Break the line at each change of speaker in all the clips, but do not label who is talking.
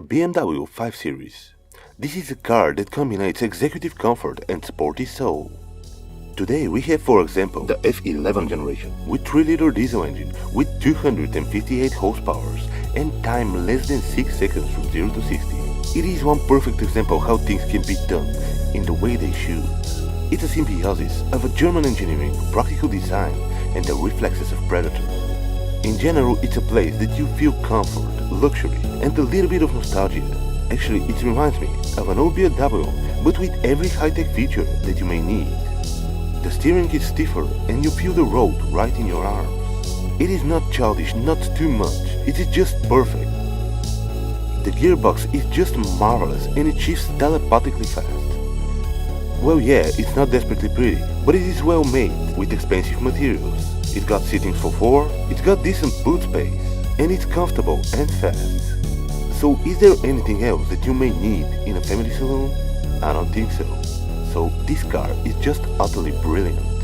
BMW 5 Series. This is a car that combines executive comfort and sporty soul. Today we have, for example, the F11 generation with 3-liter diesel engine with 258 horsepower and time less than 6 seconds from 0 to 60. It is one perfect example how things can be done in the way they should. It's a symbiosis of a German engineering, practical design and the reflexes of Predator. In general, it's a place that you feel comfort, luxury and a little bit of nostalgia. Actually, it reminds me of an old BMW, but with every high-tech feature that you may need. The steering is stiffer and you feel the road right in your arms. It is not childish, not too much, it is just perfect. The gearbox is just marvelous and it shifts telepathically fast. Well, yeah, it's not desperately pretty, but it is well made with expensive materials. It's got seatings for 4, it's got decent boot space, and it's comfortable and fast. So is there anything else that you may need in a family saloon? I don't think so. So this car is just utterly brilliant.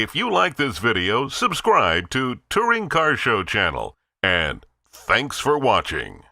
If you like this video, subscribe to Touring Car Show channel, and thanks for watching.